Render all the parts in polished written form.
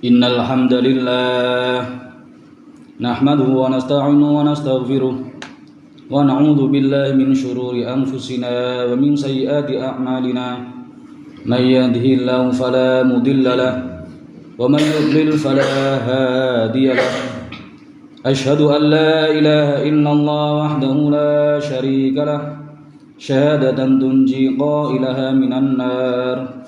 Innal hamdalillah nahmaduhu wa nasta'inuhu wa nastaghfiruh wa na'udzu billahi min shururi anfusina wa min sayyiati a'malina may yahdihillahu fala mudilla lahu wa may yudlil fala hadiya lahu asyhadu an la ilaha illallah wahdahu la syarika lahu syahadatan tunji qailaha minan nar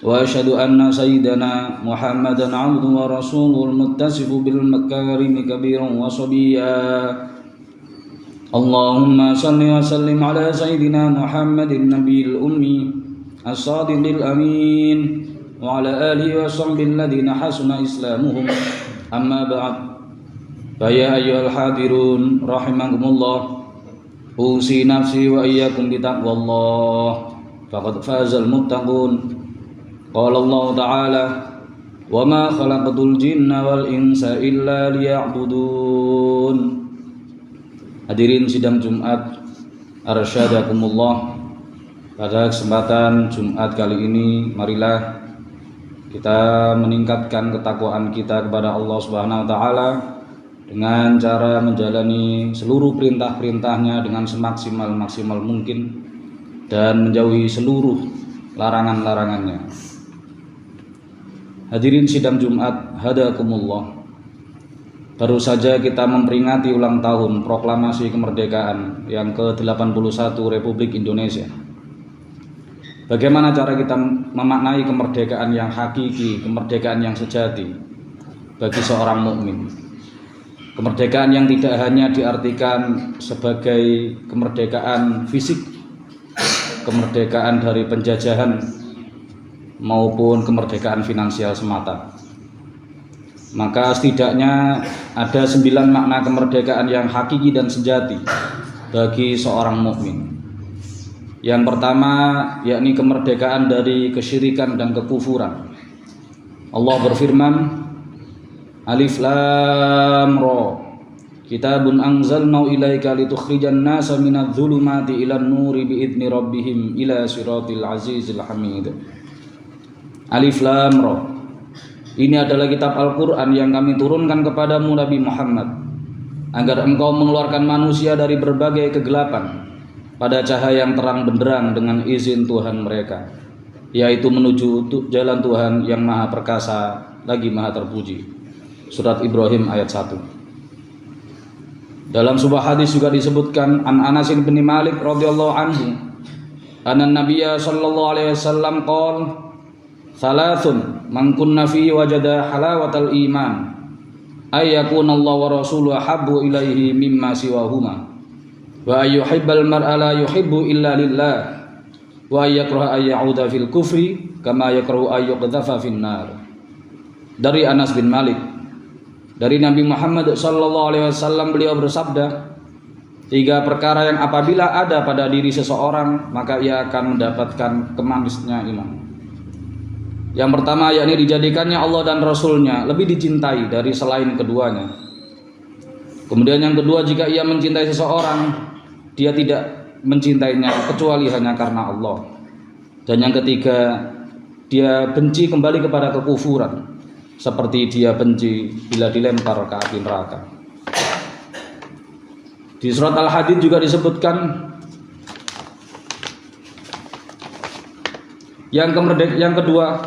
wa asyhadu anna sayyidana Muhammadan 'abduhu wa rasuluhu al-muttasifu bil makarimi kabiran wa sabiyya. Allahumma salli wa sallim ala sayyidina Muhammadin nabiyil ummi as-sadiqil amin wa ala alihi wa sahbihi alladhina hasuna islamuhum. Amma ba'd. Fa ya ayyuhal hadirun rahimakumullah, usi nafsi wa iyyakum bi taqwallah faqad fazal muttaqun. Qala Allah Ta'ala, wa ma khalaqatul jinna wal insa illa liya'budun. Hadirin sidang Jumat arsyadakumullah. Pada kesempatan Jumat kali ini, marilah kita meningkatkan ketakwaan kita kepada Allah Subhanahu wa taala dengan cara menjalani seluruh perintah-perintahnya dengan semaksimal mungkin dan menjauhi seluruh larangan-larangannya. Hadirin sidang Jumat hadakumullah. Baru saja kita memperingati ulang tahun proklamasi kemerdekaan yang ke-81 Republik Indonesia. Bagaimana cara kita memaknai kemerdekaan yang hakiki, kemerdekaan yang sejati bagi seorang mukmin? Kemerdekaan yang tidak hanya diartikan sebagai kemerdekaan fisik, kemerdekaan dari penjajahan maupun kemerdekaan finansial semata. Maka setidaknya ada 9 makna kemerdekaan yang hakiki dan sejati bagi seorang mukmin. Yang pertama yakni kemerdekaan dari kesyirikan dan kekufuran. Allah berfirman, Alif Lam Ra, Kitabun anzalnahu ilaika litukhrijan nasa minadh dhulumati ilan nuri biidzni rabbihim ila siratil azizil hamid. Alif Lam Ra. Ini adalah kitab Al-Quran yang kami turunkan kepadamu Nabi Muhammad, agar engkau mengeluarkan manusia dari berbagai kegelapan pada cahaya yang terang benderang dengan izin Tuhan mereka, yaitu menuju jalan Tuhan yang maha perkasa lagi maha terpuji. Surat Ibrahim ayat 1. Dalam sebuah hadis juga disebutkan an Anas bin Malik radhiyallahu anhu, anna Nabiyya sallallahu alaihi wasallam qala, Salasun man kunna fi wajada halawatal iman ayyakuna Allah wa rasuluhu habbu ilaihi mimma siwahuma wa ayyuhibbal mar'a la yuhibbu illa lillah wa ayyakraha ayyauda fil kufri kama yakrahu ayyuqdhafa fin nar. Dari Anas bin Malik, dari Nabi Muhammad sallallahu alaihi wasallam, beliau bersabda, 3 perkara yang apabila ada pada diri seseorang maka ia akan mendapatkan kemanisnya iman. Yang pertama yakni dijadikannya Allah dan Rasulnya lebih dicintai dari selain keduanya. Kemudian yang kedua, jika ia mencintai seseorang, dia tidak mencintainya kecuali hanya karena Allah. Dan yang ketiga, dia benci kembali kepada kekufuran, seperti dia benci bila dilempar ke api neraka. Di surat Al-Hadid juga disebutkan yang kedua,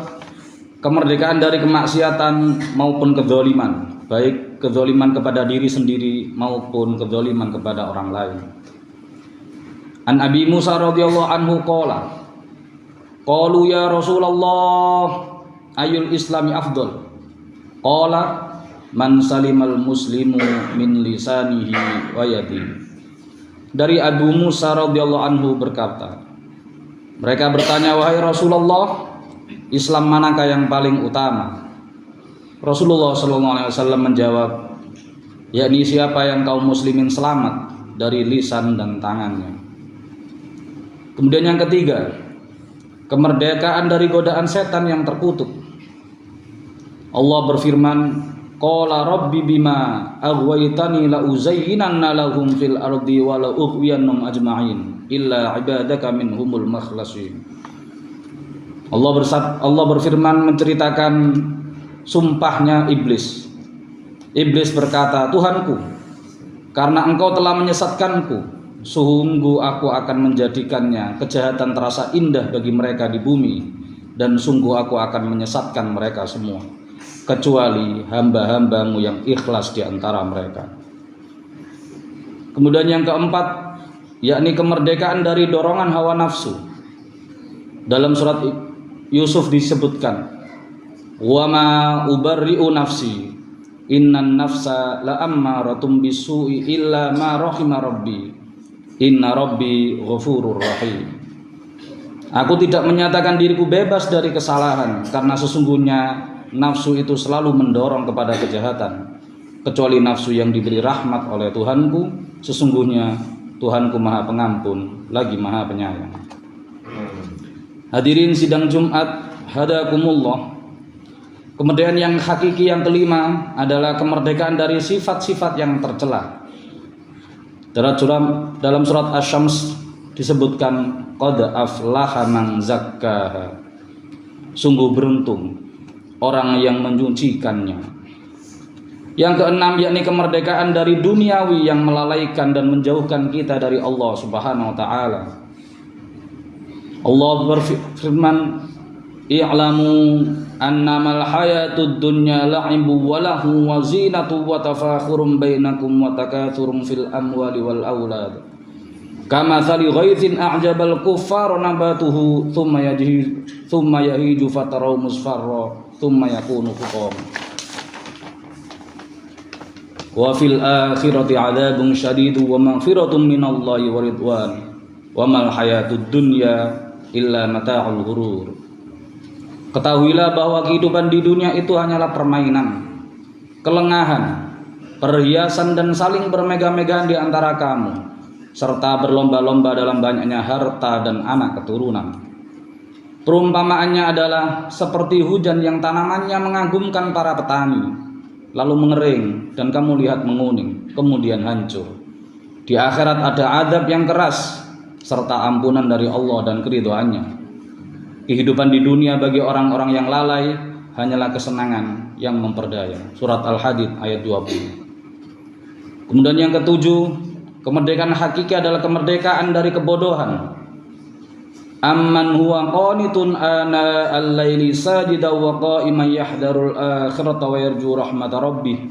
kemerdekaan dari kemaksiatan maupun kedzaliman, baik kedzaliman kepada diri sendiri maupun kedzaliman kepada orang lain. An Abi Musa radhiyallahu anhu qala, qalu ya Rasulullah ayyul islami afdal? Qala man salimal muslimu min lisanihi wa yadihi. Dari Abu Musa radhiyallahu anhu berkata, mereka bertanya, wahai Rasulullah, Islam manakah yang paling utama? Rasulullah SAW menjawab, yakni siapa yang kaum muslimin selamat dari lisan dan tangannya. Kemudian yang ketiga, kemerdekaan dari godaan setan yang terkutuk. Allah berfirman, qala rabbi bima aghwaytani la uzayyinanna lahum fil ardi wa la ughwiyannahum ajma'in illa ibadaka minhumul makhlasin. Allah berfirman menceritakan sumpahnya iblis. Iblis berkata, Tuhanku, karena engkau telah menyesatkanku, sungguh aku akan menjadikannya kejahatan terasa indah bagi mereka di bumi, dan sungguh aku akan menyesatkan mereka semua, kecuali hamba-hambamu yang ikhlas di antara mereka. Kemudian yang keempat, yakni kemerdekaan dari dorongan hawa nafsu. Dalam surat Yusuf disebutkan, wa ma ubarri'u nafsi innan nafsa la'ammaratun bisu'i illa ma rahima rabbi inna rabbi ghafurur rahim. Aku tidak menyatakan diriku bebas dari kesalahan, karena sesungguhnya nafsu itu selalu mendorong kepada kejahatan, kecuali nafsu yang diberi rahmat oleh Tuhanku. Sesungguhnya Tuhanku Maha Pengampun lagi Maha Penyayang. Hadirin sidang Jumat hadakumullah. Kemerdekaan yang hakiki yang kelima adalah kemerdekaan dari sifat-sifat yang tercela. Dalam surat Asy-Syams disebutkan, qad aflaha man zakkaha, sungguh beruntung orang yang menyucikannya. Yang keenam, yakni kemerdekaan dari duniawi yang melalaikan dan menjauhkan kita dari Allah Subhanahu wa taala. Allah berfirman, i'lamu annamal hayatud dunya la'ibu wa lahu wa zinatu wa tafakhurum bainakum wa takatsurum fil amwali wal aulad kama thali ghaithin a'jabal kuffar nabatuhu thumma yahiju fataraw musfarra thumma yakunu hutama wa fil akhirati 'adzabun syadidu wa maghfiratun minallahi wa ridwan wa mal hayatud dunya illa mata'ul ghurur. Ketahuilah bahwa kehidupan di dunia itu hanyalah permainan, kelengahan, perhiasan dan saling bermegah-megahan di antara kamu, serta berlomba-lomba dalam banyaknya harta dan anak keturunan. Perumpamaannya adalah seperti hujan yang tanamannya mengagumkan para petani, lalu mengering dan kamu lihat menguning, kemudian hancur. Di akhirat ada azab yang keras, serta ampunan dari Allah dan keridhaannya. Kehidupan di dunia bagi orang-orang yang lalai hanyalah kesenangan yang memperdaya. Surat Al-Hadid ayat 20. Kemudian yang ketujuh, kemerdekaan hakiki adalah kemerdekaan dari kebodohan. Amman huwa qanitun ana al-laili sajida wa qa'iman yahdharul akhirata wa yarju rahmata rabbih.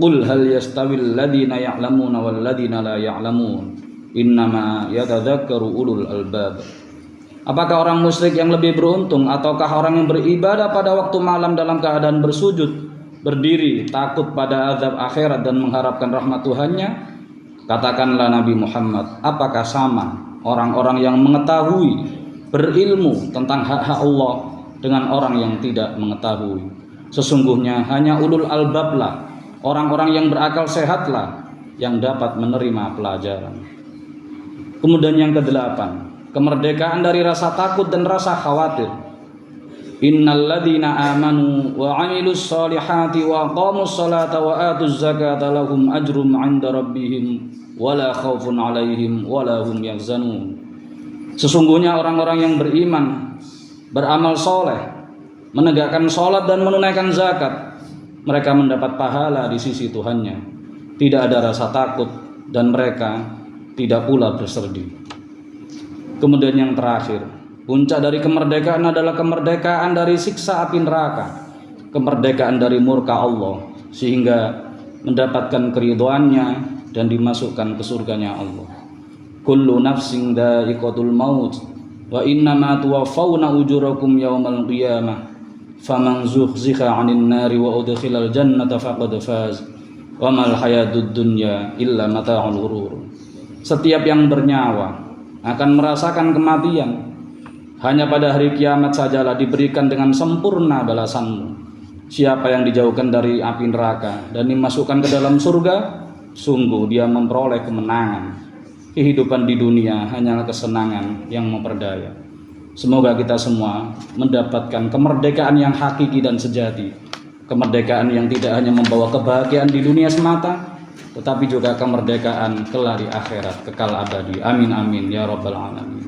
Qul hal yastawil ladina ya'lamuna wal ladina la ya'lamun. Innama yatadzakkaru ulul albab. Apakah orang musyrik yang lebih beruntung ataukah orang yang beribadah pada waktu malam dalam keadaan bersujud, berdiri, takut pada azab akhirat dan mengharapkan rahmat Tuhannya? Katakanlah Nabi Muhammad, apakah sama orang-orang yang mengetahui, berilmu tentang hak-hak Allah dengan orang yang tidak mengetahui? Sesungguhnya hanya ulul albablah, orang-orang yang berakal sehatlah yang dapat menerima pelajaran. Kemudian yang kedelapan, kemerdekaan dari rasa takut dan rasa khawatir. Innal ladzina amanu wa 'amilus solihati wa aqamus salata wa atuz zakata lahum ajrum 'inda rabbihim wala khaufun 'alaihim wala hum yahzanun. Sesungguhnya orang-orang yang beriman, beramal soleh, menegakkan salat dan menunaikan zakat, mereka mendapat pahala di sisi Tuhannya. Tidak ada rasa takut dan mereka tidak pula bersedih. Kemudian yang terakhir, puncak dari kemerdekaan adalah kemerdekaan dari siksa api neraka, kemerdekaan dari murka Allah, sehingga mendapatkan keridhaannya dan dimasukkan ke surganya Allah. Kullu nafsin dha'iqatul maut wa innama tuwaffawna ujurakum yawmal qiyamah faman zuhziha 'anil nari wa udkhilal jannata faqad faz wa mal hayatud dunya illa mata'ul ghurur. Setiap yang bernyawa akan merasakan kematian. Hanya pada hari kiamat sajalah diberikan dengan sempurna balasanmu. Siapa yang dijauhkan dari api neraka dan dimasukkan ke dalam surga, sungguh dia memperoleh kemenangan. Kehidupan di dunia hanyalah kesenangan yang memperdaya. Semoga kita semua mendapatkan kemerdekaan yang hakiki dan sejati. Kemerdekaan yang tidak hanya membawa kebahagiaan di dunia semata, tetapi juga kemerdekaan kelak di akhirat kekal abadi. Amin amin ya rabbal alamin.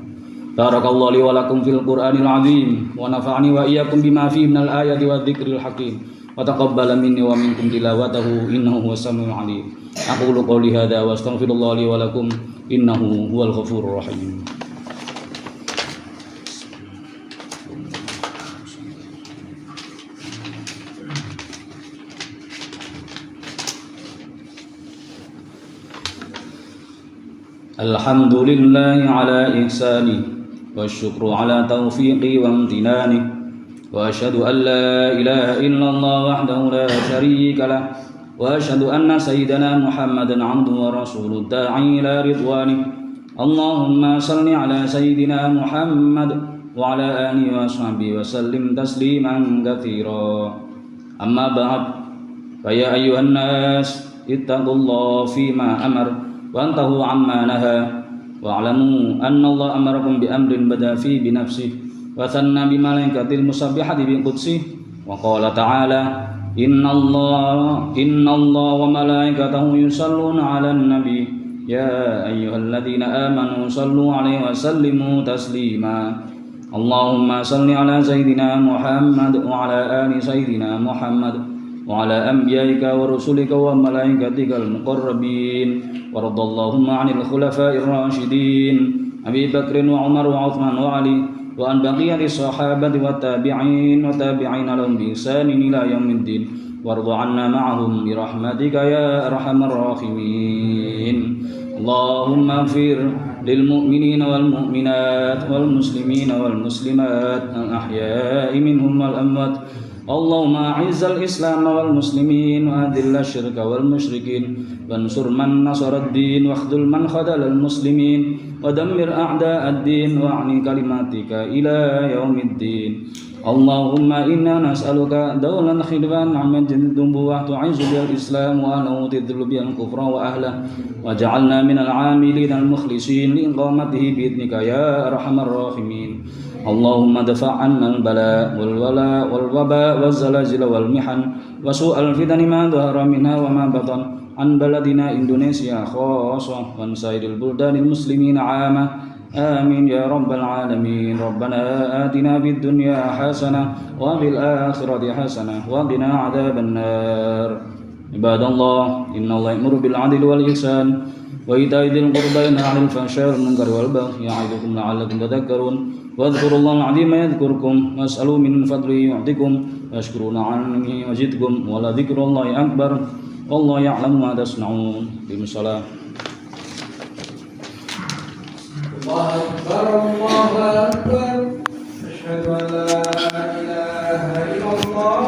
Barakallahu li wa lakum fil Qur'anil azim wa nafa'ani wa iyyakum bima fihi minal ayati wadh-dzikril hakim. وتقبل مني ومنكم تلاوته إنه هو السميع العليم. أقول قولي هذا وأستغفر الله لي ولكم إنه هو الغفور الرحيم. الحمد لله على إحسانه والشكر على توفيقي وامتنانه وأشهد أن لا إله إلا الله وحده لا شريك له وأشهد أن سيدنا محمدا عبده ورسوله الداعي إلى رضوانه. اللهم صل على سيدنا محمد وعلى آله وصحبه وسلم تسليما كثيرا. أما بعد فيا أيها الناس اتقوا الله فيما أمر وانتهوا عما نهى واعلموا أن الله أمركم بأمر بدأ فيه بنفسه وثنى بملائكة المسبحة بقدسه وقال تعالى إن الله وملائكته يصلون على النبي يا أيها الذين آمنوا صلوا عليه وسلموا تسليما. اللهم صل على سيدنا محمد وعلى آل سيدنا محمد وعلى أنبيائك ورسلك وملائكتك المقربين. وارض اللهم عن الخلفاء الراشدين أبي بكر وعمر وعثمان وعلي وعن بقية الصحابة والتابعين وتابعين لهم بإحسان إلى يوم الدين. وارض عنا معهم برحمتك يا أرحم الراحمين. اللهم اغفر للمؤمنين والمؤمنات والمسلمين والمسلمات الأحياء منهم والأموات. اللهم أعز الإسلام والمسلمين وأذل الشرك والمشركين وانصر من نصر الدين واخذل من خذل المسلمين ودمر أعداء الدين وأعني كلماتك إلى يوم الدين. اللهم إنا نسألك دولا خلفا عمن النبوة تعز بها الإسلام وأهله وتذل بها الكفر وأهله واجعلنا من العاملين المخلصين لإقامته بإذنك يا أرحم الراحمين. اللهم ادفع عنا البلاء والوباء والزلازل والمحن وسوء الفتن ما ظهر منها وما بطن عن بلدنا إندونيسيا خاصة وعن سائر البلدان المسلمين عامة. آمين يا رب العالمين. ربنا آتنا في الدنيا حسنة وفي الآخرة حسنة وقنا عذاب النار. عباد الله إن الله يأمر بالعدل والإحسان وإيتاء ذي القربى وينهى عن الفحشاء والمنكر والبغي يعظكم لعلكم تذكرون. واذكروا الله العظيم يذكركم واسألوا من فضله يعطكم واشكروا نعمه يزدكم ولذكر الله أكبر والله يعلم ما تصنعون. بمصلاة. الله أكبر الله أكبر أشهد أن لا إله إلا الله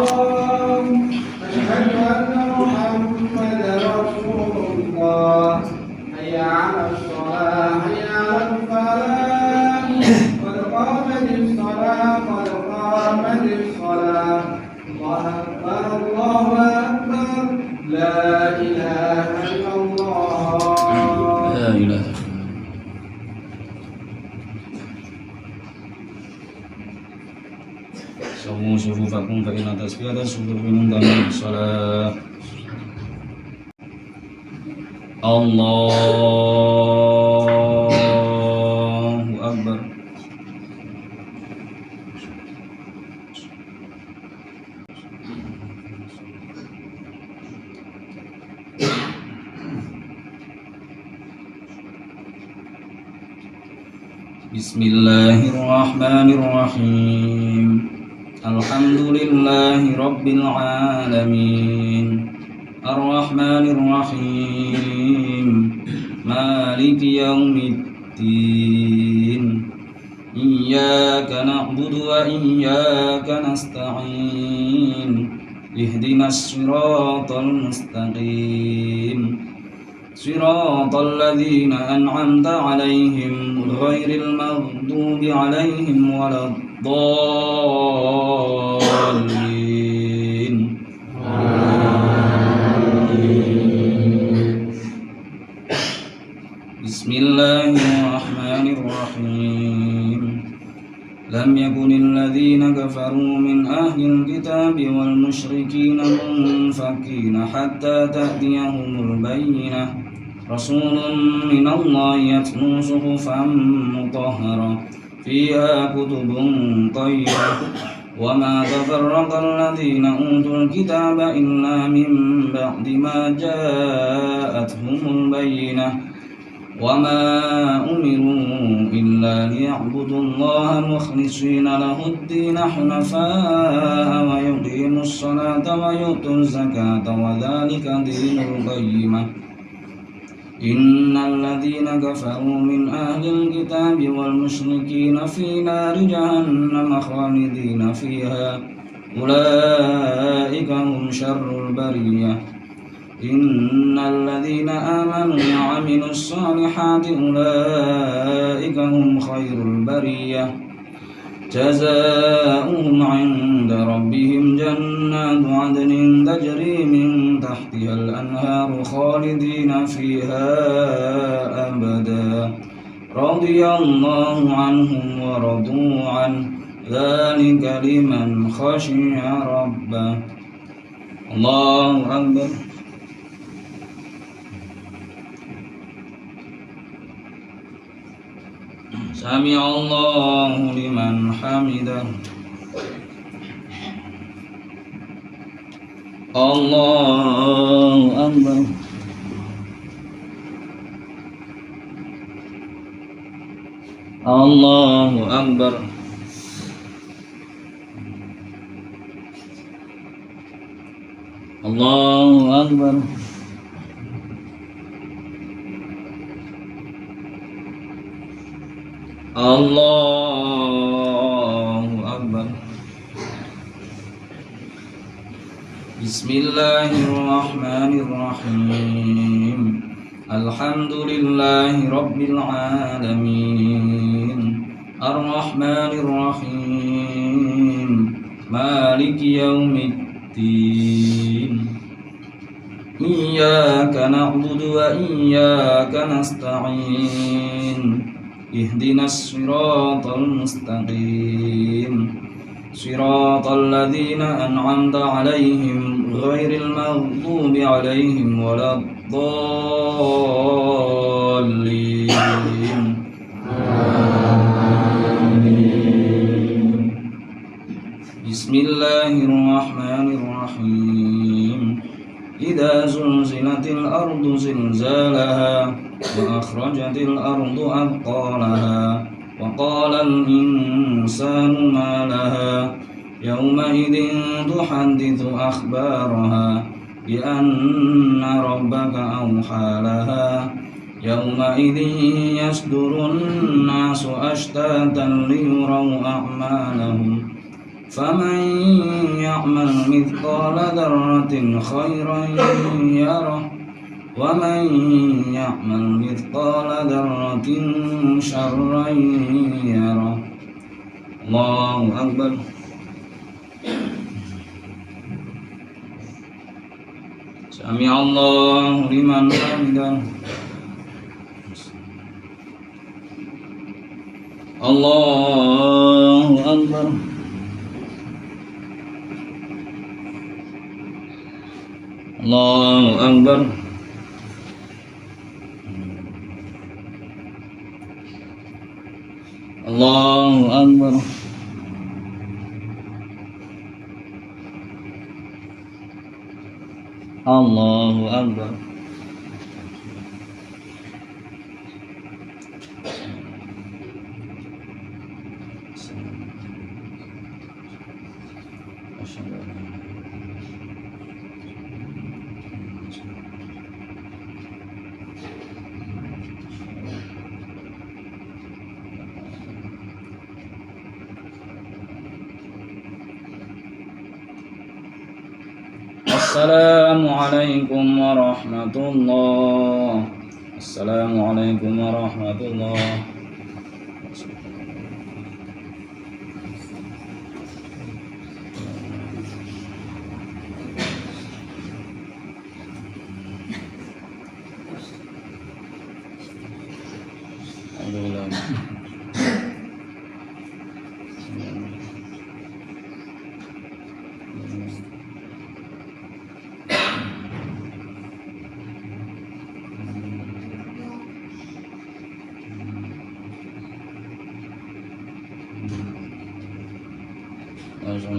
أشهد أن محمدا رسول الله. حي على الصلاة حي على الفلاح قد قامت الصلاة قد قامت الصلاة. الله أكبر الله أكبر لا إله إلا الله. لا إله. سووا صفوفكم فإن تسبيح الصفوف من ضمن الصلاة. الله أكبر. بسم الله الرحمن الرحيم. الحمد لله رب العالمين الرحمن الرحيم مالك يوم الدين. إياك نعبد وإياك نستعين. اهدنا الصراط المستقيم صراط الذين أنعمت عليهم غير المغضوب عليهم ولا الضالين. بسم الله الرحمن الرحيم. لم يكن الذين كفروا من أهل الكتاب والمشركين منفكين حتى تأتيهم البينة. رسول من الله يتلو صحفا مطهرة فيها كتب طيبة وما تفرق الذين أوتوا الكتاب إلا من بعد ما جاءتهم البينة وما أمروا إلا ليعبدوا الله مخلصين له الدين حنفاء ويقيموا الصلاة ويؤتوا الزكاة وذلك دين القيمة إن الذين كفروا من أهل الكتاب والمشركين في نار جهنم خالدين فيها أولئك هم شر البرية إن الذين آمنوا وعملوا الصالحات أولئك هم خير البرية جزاؤهم عند ربهم جنات عدن تجري من تحتها الأنهار خالدين فيها أبدا رضي الله عنهم ورضوا عنه ذلك لمن خشي ربه الله أكبر سمع الله لمن حمده الله أكبر الله أكبر الله أكبر الله أكبر بسم الله الرحمن الرحيم الحمد لله رب العالمين الرحمن الرحيم مالك يوم الدين إياك نعبد وإياك نستعين اهدنا الصراط المستقيم صراط الذين أنعمت عليهم غير المغضوب عليهم ولا الضالين بسم الله الرحمن الرحيم إذا زلزلت الأرض زلزالها وأخرجت الأرض أثقالها وقال الإنسان ما لها يومئذ تحدث أخبارها بأن ربك أوحى لها يومئذ يصدر الناس أشتاتا ليروا أعمالهم فمن يعمل مثقال ذرة خيرا يره ومن يعمل مثقال ذرة شرا يره الله أكبر سمع الله لمن حمده الله أكبر الله أكبر الله أكبر الله أكبر السلام عليكم ورحمة الله السلام عليكم ورحمة الله Sorry,